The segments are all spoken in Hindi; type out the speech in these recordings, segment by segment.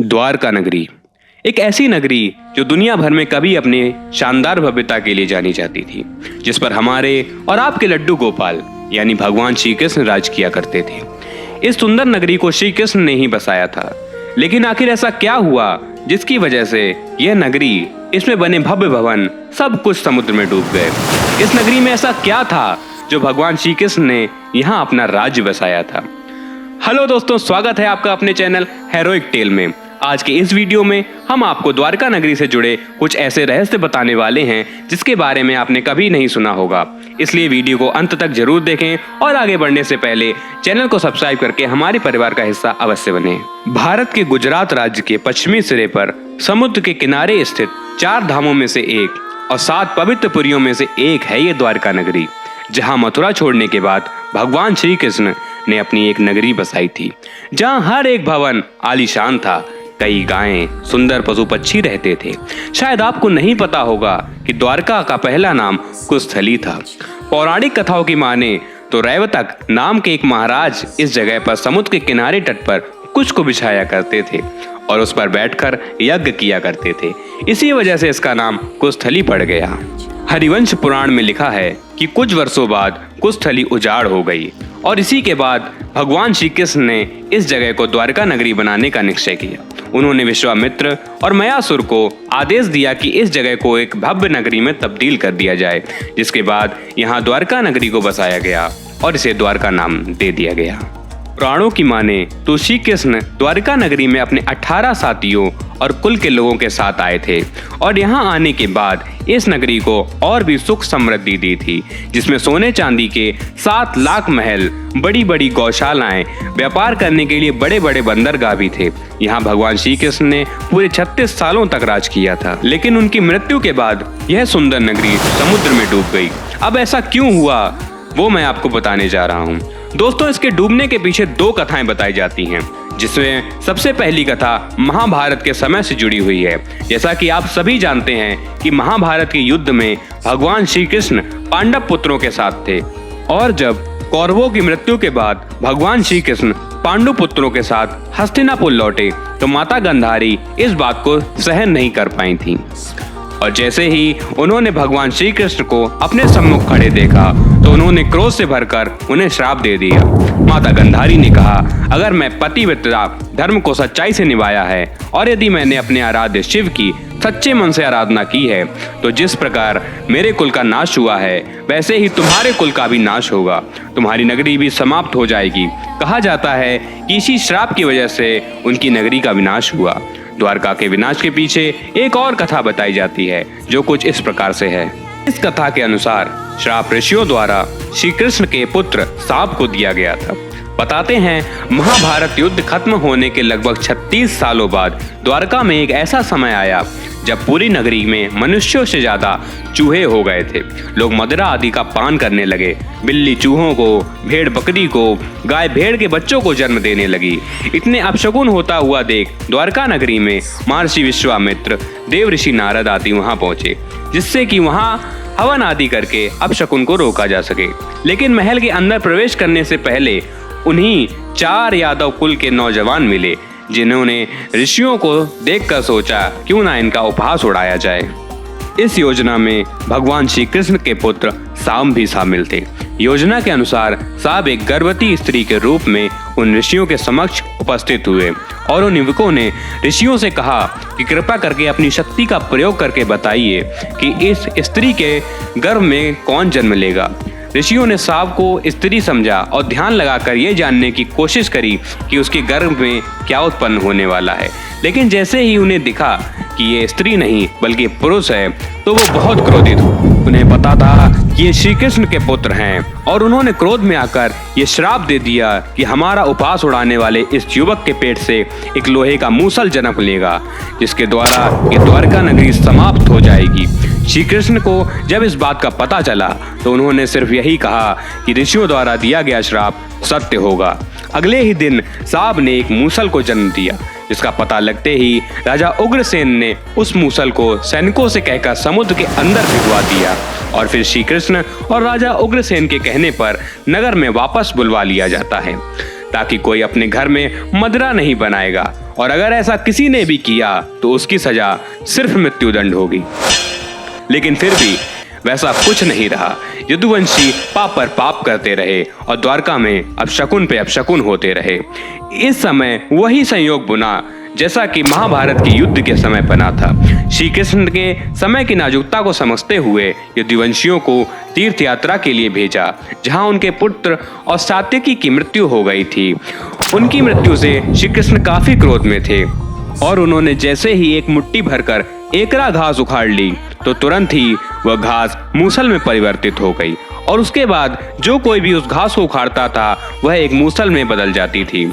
द्वारका नगरी एक ऐसी नगरी जो दुनिया भर में कभी अपने शानदार भव्यता के लिए जानी जाती थी, जिस पर हमारे और आपके लड्डू गोपाल यानी भगवान श्री कृष्ण राज किया करते थे। इस सुंदर नगरी को श्री कृष्ण ने ही बसाया था, लेकिन आखिर ऐसा क्या हुआ जिसकी वजह से यह नगरी, इसमें बने भव्य भवन सब कुछ समुद्र में डूब गए। इस नगरी में ऐसा क्या था जो भगवान श्री कृष्ण ने यहाँ अपना राज्य बसाया था। हेलो दोस्तों, स्वागत है आपका अपने चैनल हेरोइक टेल में। आज के इस वीडियो में हम आपको द्वारका नगरी से जुड़े कुछ ऐसे रहस्य बताने वाले हैं जिसके बारे में आपने कभी नहीं सुना होगा, इसलिए वीडियो को अंत तक जरूर देखें और आगे बढ़ने से पहले चैनल को सब्सक्राइब करके हमारे परिवार का हिस्सा अवश्य बने। भारत के गुजरात राज्य के पश्चिमी सिरे पर समुद्र के किनारे स्थित 4 धामों में से एक और 7 पवित्र पुरियों में से एक है ये द्वारका नगरी, जहाँ मथुरा छोड़ने के बाद भगवान श्री कृष्ण ने अपनी एक नगरी बसाई थी, जहाँ हर एक भवन आलीशान था, कई गायें, सुंदर पशु पक्षी रहते थे। शायद आपको नहीं पता होगा कि द्वारका का पहला नाम कुस्थली था। पौराणिक कथाओं की माने तो रैवतक नाम के एक महाराज इस जगह पर समुद्र के किनारे तट पर कुछ को बिछाया करते थे और उस पर बैठकर यज्ञ किया करते थे। इसी वजह से इसका नाम कुस्थली पड़ गया। हरिवंश पुराण में लिखा है कि कुछ वर्षों बाद कुस्थली उजाड़ हो गई और इसी के बाद भगवान श्री कृष्ण ने इस जगह को द्वारका नगरी बनाने का निश्चय किया। उन्होंने विश्वामित्र और मयासुर को आदेश दिया कि इस जगह को एक भव्य नगरी में तब्दील कर दिया जाए, जिसके बाद यहाँ द्वारका नगरी को बसाया गया और इसे द्वारका नाम दे दिया गया। पुराणों की माने तो श्री कृष्ण द्वारका नगरी में अपने 18 साथियों और कुल के लोगों के साथ आए थे और यहाँ आने के बाद इस नगरी को और भी सुख समृद्धि दी थी, जिसमें सोने चांदी के 7 लाख महल, बड़ी बड़ी गौशालाएं, व्यापार करने के लिए बड़े बड़े बंदरगाह भी थे। यहाँ भगवान श्री कृष्ण ने पूरे 36 सालों तक राज किया था, लेकिन उनकी मृत्यु के बाद यह सुंदर नगरी समुद्र में डूब गई। अब ऐसा क्यों हुआ वो मैं आपको बताने जा रहा हूँ। दोस्तों, इसके डूबने के पीछे 2 कथाएं बताई जाती हैं, जिसमें सबसे पहली कथा महाभारत के समय से जुड़ी हुई है। जैसा कि आप सभी जानते हैं कि महाभारत के युद्ध में भगवान श्री कृष्ण पांडव पुत्रों के साथ थे और जब कौरवों की मृत्यु के बाद भगवान श्री कृष्ण पांडु पुत्रों के साथ हस्तिनापुर लौटे तो माता गांधारी इस बात को सहन नहीं कर पाई थीं और जैसे ही उन्होंने भगवान श्री कृष्ण को अपने सम्मुख खड़े देखा तो उन्होंने क्रोध से भरकर उन्हें श्राप दे दिया। माता गांधारी ने कहा, अगर मैं पतिव्रता धर्म को सच्चाई से निभाया है और यदि मैंने अपने आराध्य शिव की सच्चे मन से आराधना की है तो जिस प्रकार मेरे कुल का नाश हुआ है वैसे ही तुम्हारे कुल का भी नाश होगा, तुम्हारी नगरी भी समाप्त हो जाएगी। कहा जाता है कि इसी श्राप की वजह से उनकी नगरी का विनाश हुआ। द्वारका के विनाश के पीछे एक और कथा बताई जाती है जो कुछ इस प्रकार से है। इस कथा के अनुसार श्राप ऋषियों द्वारा श्री कृष्ण के पुत्र सांप को दिया गया था। बताते हैं महाभारत युद्ध खत्म होने के लगभग 36 सालों बाद द्वारका में एक ऐसा समय आया जब पूरी नगरी में मनुष्यों से ज्यादा चूहे हो गए थे। लोग मदिरा आदि का पान करने लगे। बिल्ली चूहों को, भेड़ बकरी को, गाय भेड़ के बच्चों को जन्म देने लगी। इतने अपशकुन होता हुआ देख द्वारका नगरी में महर्षि विश्वामित्र, देव ऋषि नारद आदि वहां पहुंचे, जिससे कि वहां हवन आदि करके अपशकुन को रोका जा सके। लेकिन महल के अंदर प्रवेश करने से पहले उन्हीं 4 यादव कुल के नौजवान मिले, जिन्होंने ऋषियों को देखकर सोचा क्यों ना इनका उपहास उड़ाया जाए। इस योजना में भगवान श्री कृष्ण के पुत्र सांब भी शामिल थे। योजना के अनुसार सांब एक गर्भवती स्त्री के रूप में उन ऋषियों के समक्ष उपस्थित हुए और उन युवकों ने ऋषियों से कहा कि कृपा करके अपनी शक्ति का प्रयोग करके बताइए कि इस स्त्री के गर्भ में कौन जन्म लेगा। ऋषियों ने सांप को स्त्री समझा और ध्यान लगाकर ये जानने की कोशिश करी कि उसके गर्भ में क्या उत्पन्न होने वाला है, लेकिन जैसे ही उन्हें दिखा कि ये स्त्री नहीं बल्कि पुरुष है तो वो बहुत क्रोधित हुए। उन्हें पता था कि ये श्री कृष्ण के पुत्र हैं और उन्होंने क्रोध में आकर ये श्राप दे दिया कि हमारा उपहास उड़ाने वाले इस युवक के पेट से एक लोहे का मूसल जन्म लेगा, जिसके द्वारा ये द्वारका नगरी समाप्त हो जाएगी। श्री कृष्ण को जब इस बात का पता चला तो उन्होंने सिर्फ यही कहा कि ऋषियों द्वारा दिया गया श्राप सत्य होगा। अगले ही दिन सांप ने एक मूसल को जन्म दिया, जिसका पता लगते ही राजा उग्रसेन ने उस मूसल को सैनिकों से कहकर समुद्र के अंदर भिजवा दिया और फिर श्री कृष्ण और राजा उग्रसेन के कहने पर नगर में वापस बुलवा लिया जाता है, ताकि कोई अपने घर में मदिरा नहीं बनाएगा और अगर ऐसा किसी ने भी किया तो उसकी सजा सिर्फ मृत्युदंड होगी। लेकिन फिर भी वैसा कुछ नहीं रहा। यदुवंशी पाप पर पाप करते रहे और द्वारका में अपशकुन पे अपशकुन होते रहे। इस समय वही संयोग बुना जैसा कि महाभारत के युद्ध के समय बना था। श्री कृष्ण के समय की नाजुकता को समझते हुए यदुवंशियों को तीर्थ यात्रा के लिए भेजा, जहां उनके पुत्र और सात्यकी की मृत्यु हो गई थी। उनकी मृत्यु से श्री कृष्ण काफी क्रोध में थे और उन्होंने जैसे ही एक मुट्ठी भरकर एकरा घास उखाड़ ली तो तुरंत ही वह घास मूसल में परिवर्तित हो गई और उसके बाद जो कोई भी उस घास को उखाड़ता था वह एक मूसल में बदल जाती थी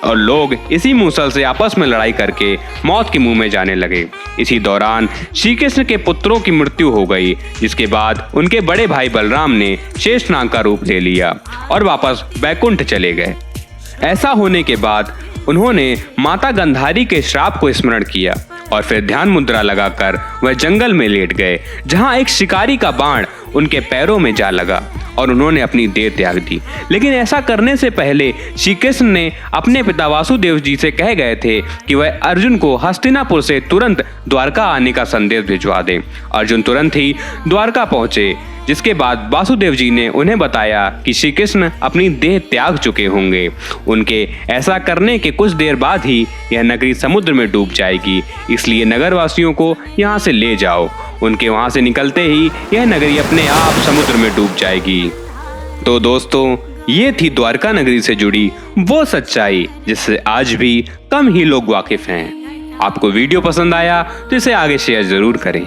और लोग इसी मूसल से आपस में लड़ाई करके मौत के मुंह में जाने लगे। इसी दौरान श्री कृष्ण के पुत्रों की मृत्यु हो गई, जिसके बाद उनके बड़े भाई बलराम ने शेषनाग का रूप ले लिया और वापस बैकुंठ चले गए। ऐसा होने के बाद उन्होंने माता गंधारी के श्राप को स्मरण किया और फिर ध्यान मुद्रा लगाकर वह जंगल में लेट गए, जहां एक शिकारी का बाण उनके पैरों में जा लगा और उन्होंने अपनी देह त्याग दी। लेकिन ऐसा करने से पहले श्री कृष्ण ने अपने पिता वासुदेव जी से कह गए थे कि वह अर्जुन को हस्तिनापुर से तुरंत द्वारका आने का संदेश भिजवा दें। अर्जुन तुरंत ही द्वारका पहुंचे, जिसके बाद वासुदेव जी ने उन्हें बताया कि श्री कृष्ण अपनी देह त्याग चुके होंगे। उनके ऐसा करने के कुछ देर बाद ही यह नगरी समुद्र में डूब जाएगी, इसलिए नगरवासियों को यहाँ से ले जाओ। उनके वहां से निकलते ही यह नगरी अपने आप समुद्र में डूब जाएगी। तो दोस्तों, ये थी द्वारका नगरी से जुड़ी वो सच्चाई जिससे आज भी कम ही लोग वाकिफ हैं। आपको वीडियो पसंद आया तो इसे आगे शेयर जरूर करें।